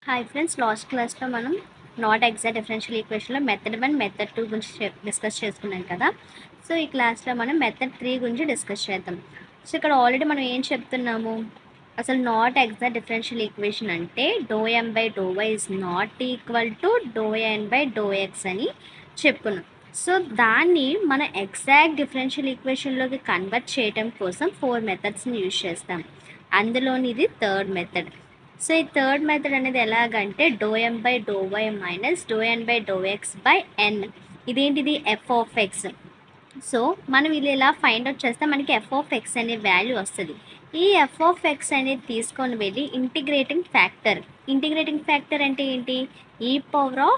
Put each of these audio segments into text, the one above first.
Hi friends, last క్లాస్లో మనం not exact differential ఈక్వేషన్లో మెథడ్ 1 మెథడ్ 2 గురించి డిస్కస్ చేసుకున్నాం కదా. సో ఈ క్లాస్లో మనం మెథడ్ 3 గురించి డిస్కస్ చేద్దాం. సో ఇక్కడ ఆల్రెడీ మనం ఏం చెప్తున్నాము, అసలు నాట్ ఎగ్జాక్ట్ డిఫరెన్షియల్ ఈక్వేషన్ అంటే ∂m/∂y is not equal to ∂n/∂x అని చెప్పుకున్నాం. సో దాన్ని మన ఎగ్జాక్ట్ డిఫరెన్షియల్ ఈక్వేషన్లోకి కన్వర్ట్ చేయడం కోసం 4 మెథడ్స్ని యూజ్ చేస్తాం. అందులోని ఇది థర్డ్ మెథడ్. సో ఈ థర్డ్ మెథడ్ అనేది ఎలాగంటే ∂m/∂y మైనస్ ∂n/∂x/n. ఇదేంటిది f(x). సో మనం ఇది ఇలా ఫైండ్ అవుట్ చేస్తే మనకి f(x) అనే వాల్యూ వస్తుంది. ఈ f(x) అనేది తీసుకొని వెళ్ళి ఇంటిగ్రేటింగ్ ఫ్యాక్టర్ అంటే ఏంటి, e⁻∫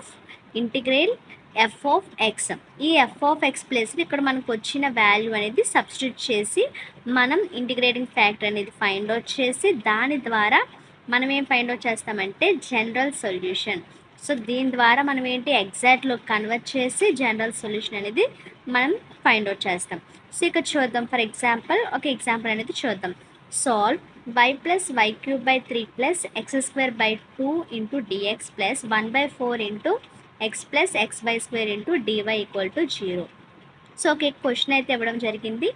f(x). ఈ f(x) ప్లేస్ ఇక్కడ మనకు వచ్చిన వాల్యూ అనేది సబ్స్టిట్యూట్ చేసి మనం ఇంటిగ్రేటింగ్ ఫ్యాక్టర్ అనేది ఫైండ్ అవుట్ చేసి దాని ద్వారా మనం ఏం ఫైండ్ అవుట్ చేస్తామంటే జనరల్ సొల్యూషన్. సో దీని ద్వారా మనం ఏంటి ఎగ్జాక్ట్లో కన్వర్ట్ చేసి జనరల్ సొల్యూషన్ అనేది మనం ఫైండ్ అవుట్ చేస్తాం. సో ఇక్కడ చూద్దాం, ఫర్ ఎగ్జాంపుల్ ఒక ఎగ్జాంపుల్ అనేది చూద్దాం. Solve y+y³/3 + x²/2 dx + 1/4 x + xy² dy = 0. So ఒక క్వశ్చన్ అయితే ఇవ్వడం జరిగింది.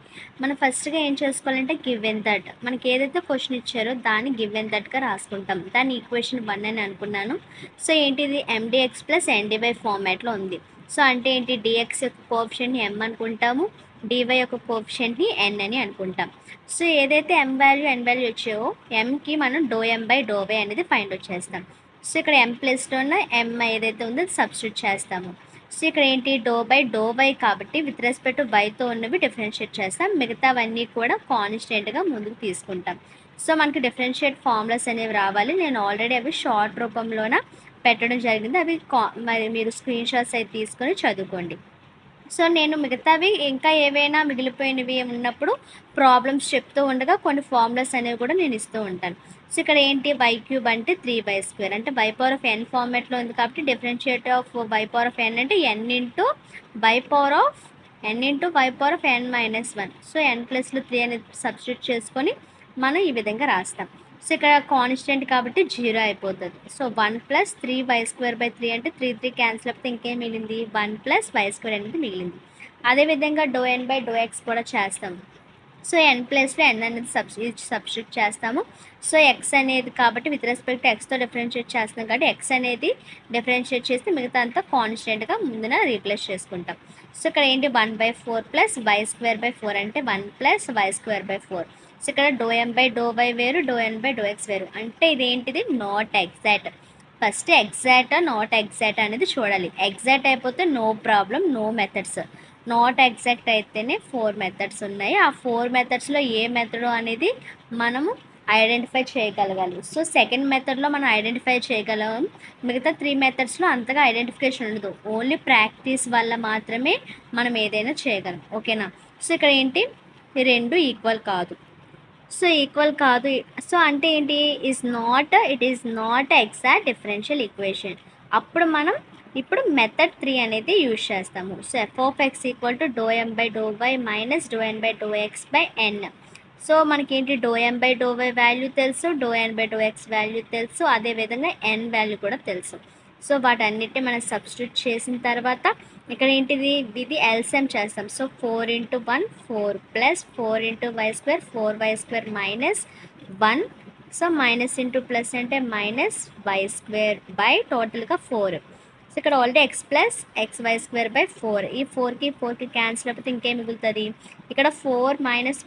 మనం ఫస్ట్గా ఏం చేసుకోవాలంటే గివెన్ దట్, మనకి ఏదైతే క్వశ్చన్ ఇచ్చారో దాన్ని గివెన్ దట్గా రాసుకుంటాం. దాన్ని ఈక్వేషన్ 1 అని అనుకున్నాను. సో ఏంటిది mdx + ndy ఫార్మాట్లో ఉంది. సో అంటే ఏంటి, dx యొక్క కోఎఫిషియంట్ని m అనుకుంటాము, dy యొక్క కోఎఫిషియంట్ని n అని అనుకుంటాం. సో ఏదైతే m వాల్యూ n వాల్యూ వచ్చాయో mకి మనం ∂m/∂y అనేది ఫైండ్ అవుట్ చేస్తాం. సో ఇక్కడ m ప్లేస్లోన m ఏదైతే ఉందో అది సబ్స్టిట్యూట్ చేస్తాము. సో ఇక్కడ ఏంటి ∂by కాబట్టి విత్ రెస్పెక్ట్ టు వైతో ఉన్నవి డిఫరెన్షియేట్ చేస్తాం, మిగతావన్నీ కూడా కాన్స్టెంట్గా ముందుకు తీసుకుంటాం. సో మనకి డిఫరెన్షియేట్ ఫార్ములాస్ అనేవి రావాలి. నేను ఆల్రెడీ అవి షార్ట్ రూపంలోన పెట్టడం జరిగింది. అవి మరి మీరు స్క్రీన్ షాట్స్ అయితే తీసుకొని చదువుకోండి. సో నేను మిగతావి ఇంకా ఏవైనా మిగిలిపోయినవి ఉన్నప్పుడు ప్రాబ్లమ్స్ చెప్తూ ఉండగా కొన్ని ఫార్ములాస్ అనేవి కూడా నేను ఇస్తూ ఉంటాను. సో ఇక్కడ ఏంటి y³ అంటే 3y² అంటే y⁻n ఫార్మాట్లో ఉంది కాబట్టి డిఫరెన్షియేట్ ఆఫ్ y⁻n అంటే n × y⁻n-1. సో n+3 అనేది సబ్స్టిట్యూట్ చేసుకొని మనం ఈ విధంగా రాస్తాం. సో ఇక్కడ కాన్స్టెంట్ కాబట్టి 0 అయిపోతుంది. సో 1 + 3y²/3 అంటే 3 క్యాన్సిల్ అయిపోతే ఇంకేం మిగిలింది, 1 + y² అనేది మిగిలింది. అదేవిధంగా ∂n/∂x కూడా చేస్తాం. సో n ప్లేస్లో n అనేది సబ్స్టిట్యూట్ చేస్తాము. సో x అనేది కాబట్టి విత్ రెస్పెక్ట్ టు ఎక్స్తో డిఫరెన్షియేట్ చేస్తాం కాబట్టి x అనేది డిఫరెన్షియేట్ చేస్తే మిగతా అంతా కాన్స్టెంట్గా ముందున రీప్లేస్ చేసుకుంటాం. సో ఇక్కడ ఏంటి 1/4 + y²/4 అంటే 1 + y²/4. సో ఇక్కడ ∂m/∂y వేరు, ∂n/∂x వేరు. అంటే ఇదేంటిది not exact. First exact not exact అనేది చూడాలి. ఎగ్జాక్ట్ అయిపోతే no problem, no methods. Not exact అయితేనే 4 మెథడ్స్ ఉన్నాయి. ఆ 4 మెథడ్స్లో ఏ మెథడ్ అనేది మనము ఐడెంటిఫై చేయగలగాలి. సో సెకండ్ మెథడ్లో మనం ఐడెంటిఫై చేయగలం, మిగతా 3 మెథడ్స్లో అంతగా ఐడెంటిఫికేషన్ ఉండదు. ఓన్లీ ప్రాక్టీస్ వల్ల మాత్రమే మనం ఏదైనా చేయగలం. ఓకేనా. సో ఇక్కడ ఏంటి ఈ రెండు ఈక్వల్ కాదు. సో ఈక్వల్ కాదు సో అంటే ఏంటి, it is not exact differential equation. అప్పుడు మనం ఇప్పుడు మెథడ్ 3 అనేది యూజ్ చేస్తాము. So f(x) = ∂m/∂y minus ∂n/∂x/n. So మనకి ఏంటి ∂m/∂y వాల్యూ తెలుసు, ∂n/∂x వాల్యూ తెలుసు, అదేవిధంగా n వాల్యూ కూడా తెలుసు. సో వాటన్నిటిని మనం సబ్స్టిట్యూట్ చేసిన తర్వాత ఇక్కడ ఏంటిది ఇది ఎల్సిఎం చేస్తాం. So 4 × 1 4 + 4 × y², 4y² - 1. So minus into plus అంటే -y² టోటల్గా 4. సో ఇక్కడ ఆల్రెడీ x + xy²/4. ఈ 4కి 4కి క్యాన్సిల్ అయిపోతే ఇంకేం మిగులుతుంది, ఇక్కడ 4 -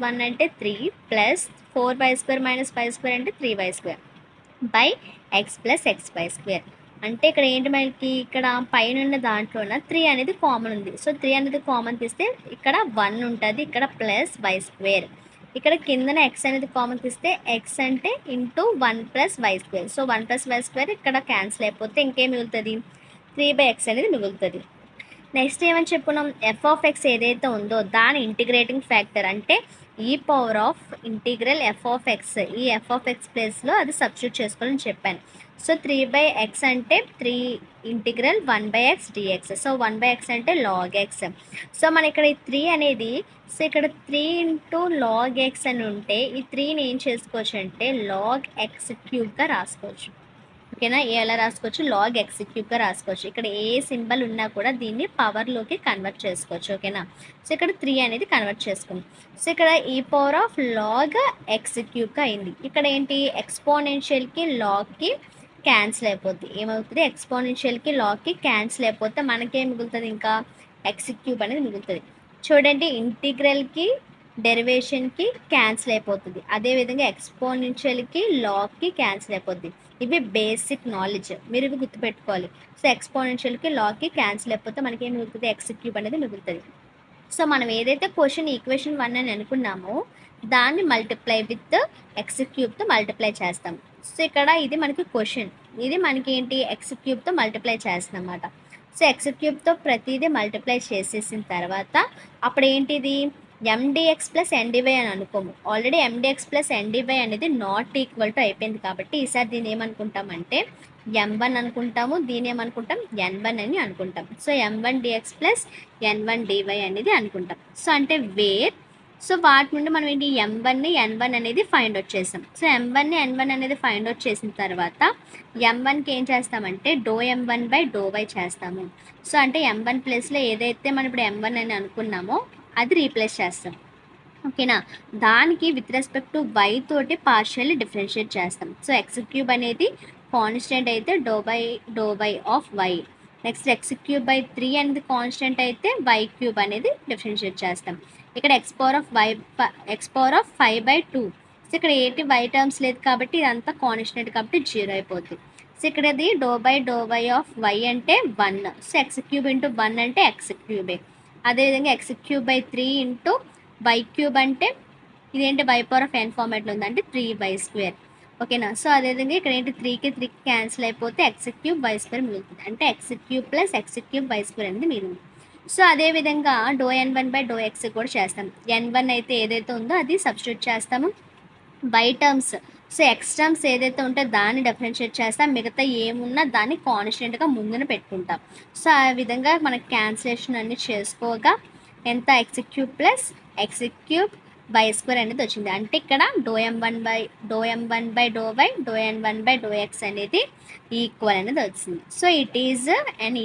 1 అంటే 3 + 4y² - y² అంటే 3y² x + xy². అంటే ఇక్కడ ఏంటి మనకి ఇక్కడ పైన ఉన్న దాంట్లోన 3 అనేది కామన్ ఉంది. సో 3 అనేది కామన్ తీస్తే ఇక్కడ 1 ఉంటుంది, ఇక్కడ +y². ఇక్కడ కిందన x అనేది కామన్ తీస్తే x అంటే ఇంటూ 1 + y². సో 1 + y² ఇక్కడ క్యాన్సిల్ అయిపోతే ఇంకేం మిగులుతుంది, 3/x అనేది మిగులుతుంది. నెక్స్ట్ ఏమని చెప్పుకున్నాం, f(x) ఏదైతే ఉందో దాని ఇంటిగ్రేటింగ్ ఫ్యాక్టర్ అంటే e⁻∫f(x). ఈ f(x) ప్లేస్లో అది సబ్స్టిట్యూట్ చేసుకోవాలని చెప్పాను. సో 3/x అంటే 3 integral 1/x dx. So 1/x అంటే log x. సో మన ఇక్కడ ఈ 3 అనేది, సో ఇక్కడ 3 × log x అని ఉంటే ఈ 3ని ఏం చేసుకోవచ్చు అంటే log x³ రాసుకోవచ్చు. ఓకేనా. ఎలా రాసుకోవచ్చు, లాగ్ ఎక్స్ క్యూబ్గా రాసుకోవచ్చు. ఇక్కడ ఏ సింబల్ ఉన్నా కూడా దీన్ని పవర్లోకి కన్వర్ట్ చేసుకోవచ్చు. ఓకేనా. సో ఇక్కడ 3 అనేది కన్వర్ట్ చేసుకుంది. సో ఇక్కడ ఈ పవర్ ఆఫ్ లాగ్ ఎక్స్ క్యూబ్గా అయింది. ఇక్కడ ఏంటి, ఎక్స్పోనెన్షియల్కి లాగ్కి క్యాన్సిల్ అయిపోద్ది. ఏమవుతుంది, ఎక్స్పోనెన్షియల్కి లాగ్కి క్యాన్సిల్ అయిపోతే మనకేం మిగులుతుంది, ఇంకా ఎక్స్ క్యూబ్ అనేది మిగులుతుంది. చూడండి, ఇంటిగ్రల్కి డెరివేషన్కి క్యాన్సిల్ అయిపోతుంది. అదేవిధంగా ఎక్స్పోనెన్షియల్కి లాగ్కి క్యాన్సిల్ అయిపోద్ది. ఇవి బేసిక్ నాలెడ్జ్, మీరు ఇవి గుర్తుపెట్టుకోవాలి. సో ఎక్స్పోనెన్షియల్కి లాగ్కి క్యాన్సిల్ అయిపోతే మనకి ఏం మిగులుతుంది, ఎక్స్ క్యూబ్ అనేది మిగులుతుంది. సో మనం ఏదైతే క్వశ్చన్ ఈక్వేషన్ 1 అని అనుకున్నామో దాన్ని మల్టిప్లై విత్ ఎక్స్ క్యూబ్తో మల్టిప్లై చేస్తాం. సో ఇక్కడ ఇది మనకి క్వశ్చన్, ఇది మనకి ఏంటి, ఎక్స్ క్యూబ్తో మల్టిప్లై చేస్తాం అన్నమాట. సో ఎక్స్ క్యూబ్తో ప్రతిదీ మల్టిప్లై చేసేసిన తర్వాత అప్పుడు ఏంటిది, ఎండిఎక్స్ ప్లస్ ఎన్డివై అని అనుకోము. ఆల్రెడీ ఎండిఎక్స్ ప్లస్ ఎన్డివై అనేది నాట్ ఈక్వల్ టు అయిపోయింది కాబట్టి ఈసారి దీన్ని ఏమనుకుంటామంటే m1 అనుకుంటాము, దీని ఏమనుకుంటాం n1 అని అనుకుంటాం. So m1 dx plus n1 dy అనేది అనుకుంటాం. సో అంటే వేర్, సో వాటి నుండి మనం ఏంటి m1ని n1 అనేది ఫైండ్ అవుట్ చేసాం. సో m1ని n1 అనేది ఫైండ్ అవుట్ చేసిన తర్వాత m1కి ఏం చేస్తామంటే m1/y చేస్తాము. సో అంటే m1 ప్లేస్లో ఏదైతే మనం ఇప్పుడు m1 అని అనుకున్నామో అది రీప్లేస్ చేస్తాం. ఓకేనా. దానికి విత్ రెస్పెక్ట్ టు y తోటి పార్షియల్లీ డిఫరెన్షియేట్ చేస్తాం. సో ఎక్స్ క్యూబ్ అనేది కాన్స్టెంట్ అయితే ∂y of y. Next X cube by 3 అనేది కాన్స్టెంట్ అయితే y క్యూబ్ అనేది డిఫరెన్షియేట్ చేస్తాం. ఇక్కడ ఎక్స్ పవర్ ఆఫ్ 5/2. సో ఇక్కడ ఏంటి y టర్మ్స్ లేదు కాబట్టి ఇదంతా కాన్స్టెంట్ కాబట్టి 0 అయిపోతుంది. సో ఇక్కడ ఇది ∂y ఆఫ్ y అంటే 1. సో ఎక్స్ క్యూబ్ ఇంటూ 1 అంటే ఎక్స్ క్యూబే. అదేవిధంగా X cube by 3 into y cube అంటే ఇదేంటి y పవర్ ఆఫ్ n ఫార్మాట్లో ఉంది అంటే 3y². ఓకేనా. సో అదేవిధంగా ఇక్కడ ఏంటి 3కి 3కి క్యాన్సిల్ అయిపోతే ఎక్స్ క్యూబ్ y² మిగులుతుంది అంటే X cube plus X cube y² అనేది మిగిలింది. సో అదేవిధంగా n1/x కూడా చేస్తాం. n1 అయితే ఏదైతే ఉందో అది సబ్స్టిట్యూట్ చేస్తాము. y terms, so X terms ఏదైతే ఉంటే దాన్ని డిఫరెన్షియేట్ చేస్తాం, మిగతా ఏమున్నా దాన్ని కాన్స్టెంట్గా ముందున పెట్టుకుంటాం. సో ఆ విధంగా మనకి క్యాన్సిలేషన్ అన్ని చేసుకోగా ఎంత X cube plus X cube y² అనేది వచ్చింది. అంటే ఇక్కడ m1/y n1/x అనేది ఈక్వల్ అనేది వచ్చింది. సో ఇట్ ఈజ్ అండ్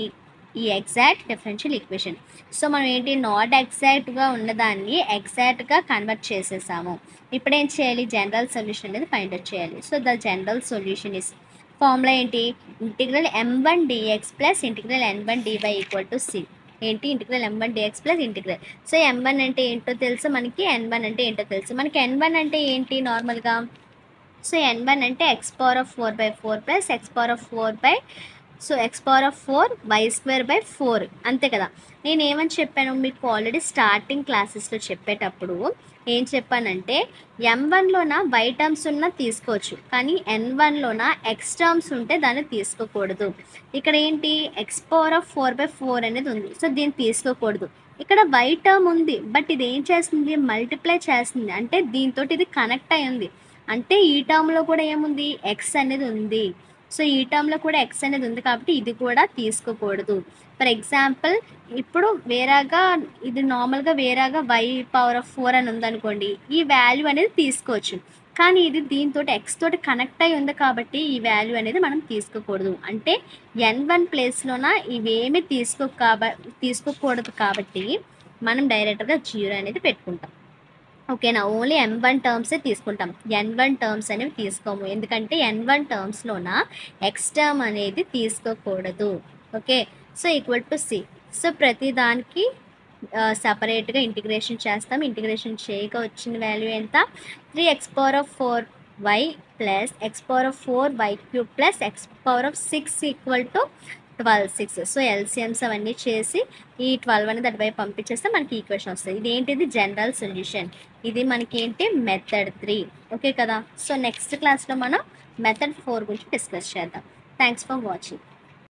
ఈ ఎగ్జాక్ట్ డిఫరెన్షియల్ ఈక్వేషన్. సో మనం ఏంటి నాట్ ఎగ్జాక్ట్గా ఉన్నదాన్ని ఎగ్జాక్ట్గా కన్వర్ట్ చేసేసాము. ఇప్పుడు ఏం చేయాలి, జనరల్ సొల్యూషన్ అనేది ఫైండ్ అవుట్ చేయాలి. So the general solution is, formula ఏంటి, integral m1 dx plus integral n1 dy equal to c. ఏంటి, integral m1 dx plus integral. So m1 అంటే ఏంటో తెలుసు మనకి, n1 అంటే ఏంటో తెలుసు మనకి. n1 అంటే ఏంటి నార్మల్గా, సో n1 అంటే x⁴/4 ప్లస్ x⁴y²/4 అంతే కదా. నేను ఏమని చెప్పాను మీకు ఆల్రెడీ స్టార్టింగ్ క్లాసెస్లో చెప్పేటప్పుడు ఏం చెప్పానంటే m1లోన y టర్మ్స్ ఉన్నా తీసుకోవచ్చు, కానీ n1లోన x టర్మ్స్ ఉంటే దాన్ని తీసుకోకూడదు. ఇక్కడ ఏంటి x⁴/4 అనేది ఉంది, సో దీన్ని తీసుకోకూడదు. ఇక్కడ y టర్మ్ ఉంది బట్ ఇది ఏం చేస్తుంది, మల్టిప్లై చేస్తుంది. అంటే దీంతో ఇది కనెక్ట్ అయి ఉంది, అంటే ఈ టర్మ్లో కూడా ఏముంది, x అనేది ఉంది. సో ఈ టర్మ్లో కూడా x అనేది ఉంది కాబట్టి ఇది కూడా తీసుకోకూడదు. ఫర్ ఎగ్జాంపుల్ ఇప్పుడు వేరేగా ఇది నార్మల్గా వేరేగా y⁴ అని ఉందనుకోండి, ఈ వాల్యూ అనేది తీసుకోవచ్చు. కానీ ఇది దీంతో x తోటి కనెక్ట్ అయి ఉంది కాబట్టి ఈ వాల్యూ అనేది మనం తీసుకోకూడదు. అంటే n1 ప్లేస్లోన ఇవేమీ తీసుకోకూడదు కాబట్టి మనం డైరెక్ట్గా 0 అనేది పెట్టుకుంటాం. ఓకేనా. ఓన్లీ m1 టర్మ్సే తీసుకుంటాం, n1 టర్మ్స్ అనేవి తీసుకోము. ఎందుకంటే n1 టర్మ్స్లోన ఎక్స్ టర్మ్ అనేది తీసుకోకూడదు. Okay. So equal to c. So ప్రతి దానికి సపరేట్గా ఇంటిగ్రేషన్ చేస్తాం. ఇంటిగ్రేషన్ చేయక వచ్చిన వాల్యూ ఎంత, 3x⁴y plus x⁴y³ plus x⁴6 equal to 12/6. So ఎల్సిఎమ్స్ అవన్నీ చేసి ఈ 12 అనేది అటువైపు పంపించేస్తే మనకి ఈక్వేషన్ వస్తుంది. ఇదేంటిది జనరల్ సొల్యూషన్, ఇది మనకి ఏంటి మెథడ్ 3. ఓకే కదా. సో నెక్స్ట్ క్లాస్లో మనం మెథడ్ 4 గురించి డిస్కస్ చేద్దాం. Thanks for watching.